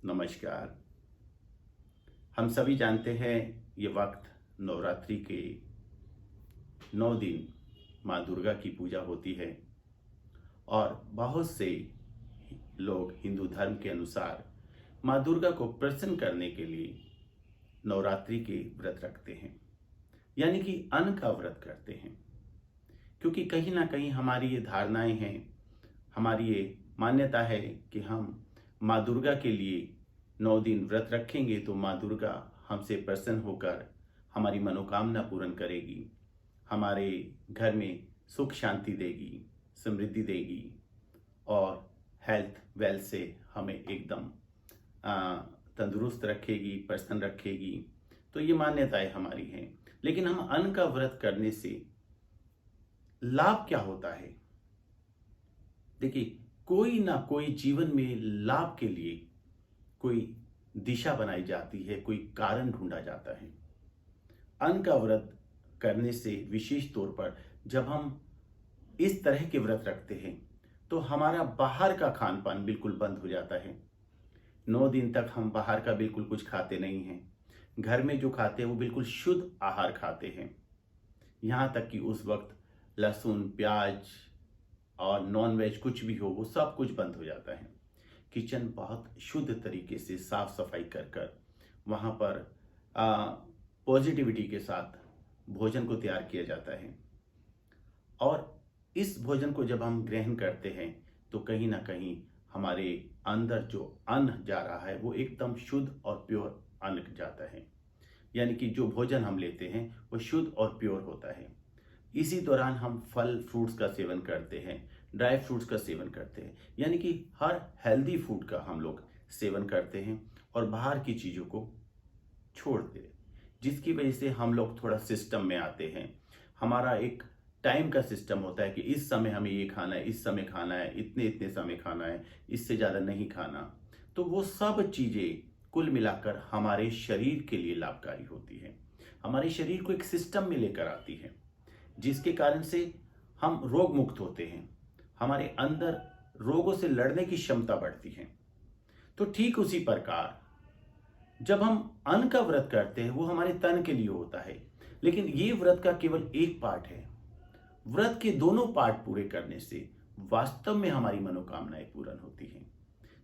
नमस्कार। हम सभी जानते हैं ये वक्त नवरात्रि के 9 दिन माँ दुर्गा की पूजा होती है और बहुत से लोग हिंदू धर्म के अनुसार माँ दुर्गा को प्रसन्न करने के लिए नवरात्रि के व्रत रखते हैं, यानी कि अन्न का व्रत करते हैं। क्योंकि कहीं ना कहीं हमारी ये धारणाएं हैं, हमारी ये मान्यता है कि हम माँ दुर्गा के लिए 9 दिन व्रत रखेंगे तो माँ दुर्गा हमसे प्रसन्न होकर हमारी मनोकामना पूर्ण करेगी, हमारे घर में सुख शांति देगी, समृद्धि देगी और हेल्थ वेल्थ से हमें एकदम तंदुरुस्त रखेगी, प्रसन्न रखेगी। तो ये मान्यताएं हमारी हैं। लेकिन हम अन्न का व्रत करने से लाभ क्या होता है? देखिए, कोई ना कोई जीवन में लाभ के लिए कोई दिशा बनाई जाती है, कोई कारण ढूंढा जाता है। अन्न का व्रत करने से विशेष तौर पर जब हम इस तरह के व्रत रखते हैं तो हमारा बाहर का खान पान बिल्कुल बंद हो जाता है। 9 दिन तक हम बाहर का बिल्कुल कुछ खाते नहीं हैं। घर में जो खाते हैं वो बिल्कुल शुद्ध आहार खाते हैं। यहाँ तक कि उस वक्त लहसुन, प्याज और नॉन वेज कुछ भी हो वो सब कुछ बंद हो जाता है। किचन बहुत शुद्ध तरीके से साफ सफाई कर कर वहाँ पर पॉजिटिविटी के साथ भोजन को तैयार किया जाता है। और इस भोजन को जब हम ग्रहण करते हैं तो कहीं ना कहीं हमारे अंदर जो अन्न जा रहा है वो एकदम शुद्ध और प्योर अन्न जाता है, यानी कि जो भोजन हम लेते हैं वो शुद्ध और प्योर होता है। इसी दौरान हम फल फ्रूट्स का सेवन करते हैं, ड्राई फ्रूट्स का सेवन करते हैं, यानी कि हर हेल्दी फूड का हम लोग सेवन करते हैं और बाहर की चीज़ों को छोड़ते हैं, जिसकी वजह से हम लोग थोड़ा सिस्टम में आते हैं। हमारा एक टाइम का सिस्टम होता है कि इस समय हमें ये खाना है, इस समय खाना है, इतने इतने समय खाना है, इससे ज़्यादा नहीं खाना। तो वो सब चीज़ें कुल मिलाकर हमारे शरीर के लिए लाभकारी होती है, हमारे शरीर को एक सिस्टम में लेकर आती है, जिसके कारण से हम रोग मुक्त होते हैं, हमारे अंदर रोगों से लड़ने की क्षमता बढ़ती है। तो ठीक उसी प्रकार जब हम अन्न का व्रत करते हैं वो हमारे तन के लिए होता है, लेकिन ये व्रत का केवल एक पार्ट है। व्रत के दोनों पार्ट पूरे करने से वास्तव में हमारी मनोकामनाएं पूर्ण होती हैं।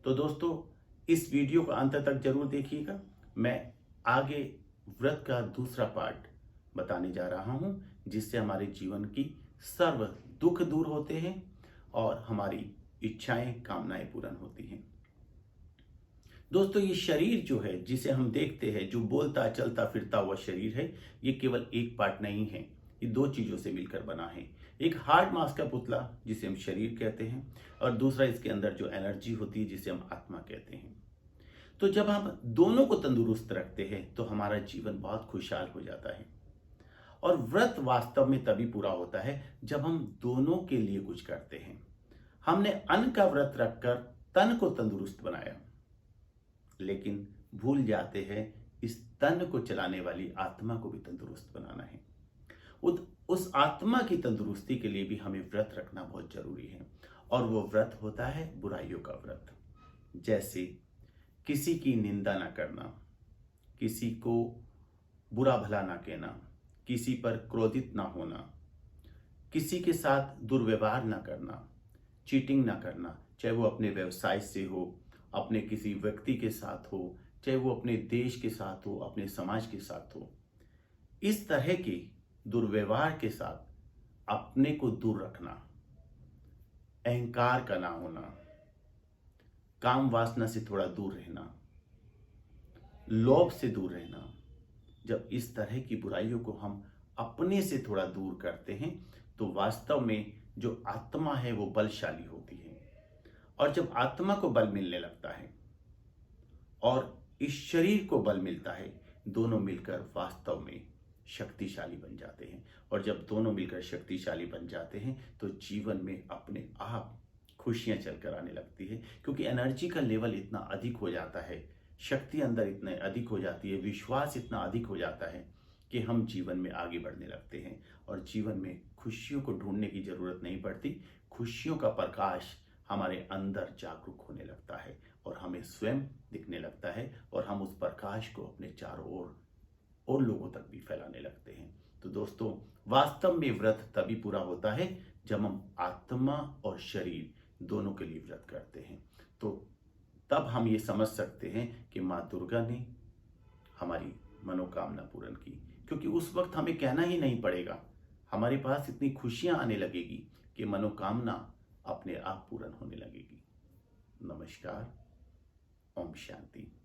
तो दोस्तों, इस वीडियो को अंत तक जरूर देखिएगा। मैं आगे व्रत का दूसरा पार्ट बताने जा रहा हूं, जिससे हमारे जीवन की सर्व दुख दूर होते हैं और हमारी इच्छाएं कामनाएं पूर्ण होती हैं। दोस्तों, ये शरीर जो है जिसे हम देखते हैं, जो बोलता चलता फिरता हुआ शरीर है, ये केवल एक पार्ट नहीं है, ये दो चीजों से मिलकर बना है। एक हार्ड मांस का पुतला जिसे हम शरीर कहते हैं और दूसरा इसके अंदर जो एनर्जी होती है जिसे हम आत्मा कहते हैं। तो जब हम दोनों को तंदुरुस्त रखते हैं तो हमारा जीवन बहुत खुशहाल हो जाता है। और व्रत वास्तव में तभी पूरा होता है जब हम दोनों के लिए कुछ करते हैं। हमने अन्न का व्रत रखकर तन को तंदुरुस्त बनाया, लेकिन भूल जाते हैं इस तन को चलाने वाली आत्मा को भी तंदुरुस्त बनाना है। उस आत्मा की तंदुरुस्ती के लिए भी हमें व्रत रखना बहुत जरूरी है। और वो व्रत होता है बुराइयों का व्रत। जैसे किसी की निंदा ना करना, किसी को बुरा भला ना कहना, किसी पर क्रोधित ना होना, किसी के साथ दुर्व्यवहार ना करना, चीटिंग ना करना, चाहे वो अपने व्यवसाय से हो, अपने किसी व्यक्ति के साथ हो, चाहे वो अपने देश के साथ हो, अपने समाज के साथ हो। इस तरह के दुर्व्यवहार के साथ अपने को दूर रखना, अहंकार का ना होना, काम वासना से थोड़ा दूर रहना, लोभ से दूर रहना। जब इस तरह की बुराइयों को हम अपने से थोड़ा दूर करते हैं तो वास्तव में जो आत्मा है वो बलशाली होती है। और जब आत्मा को बल मिलने लगता है और इस शरीर को बल मिलता है, दोनों मिलकर वास्तव में शक्तिशाली बन जाते हैं। और जब दोनों मिलकर शक्तिशाली बन जाते हैं तो जीवन में अपने आप खुशियां चलकर आने लगती है, क्योंकि एनर्जी का लेवल इतना अधिक हो जाता है, शक्ति अंदर इतने अधिक हो जाती है, विश्वास इतना अधिक हो जाता है कि हम जीवन में आगे बढ़ने लगते हैं और जीवन में खुशियों को ढूंढने की जरूरत नहीं पड़ती। खुशियों का प्रकाश हमारे अंदर जागरूक होने लगता है और हमें स्वयं दिखने लगता है और हम उस प्रकाश को अपने चारों ओर और लोगों तक भी फैलाने लगते हैं। तो दोस्तों, वास्तव में व्रत तभी पूरा होता है जब हम आत्मा और शरीर दोनों के लिए व्रत करते हैं। तो तब हम ये समझ सकते हैं कि माँ दुर्गा ने हमारी मनोकामना पूर्ण की, क्योंकि उस वक्त हमें कहना ही नहीं पड़ेगा, हमारे पास इतनी खुशियां आने लगेगी कि मनोकामना अपने आप पूर्ण होने लगेगी। नमस्कार। ओम शांति।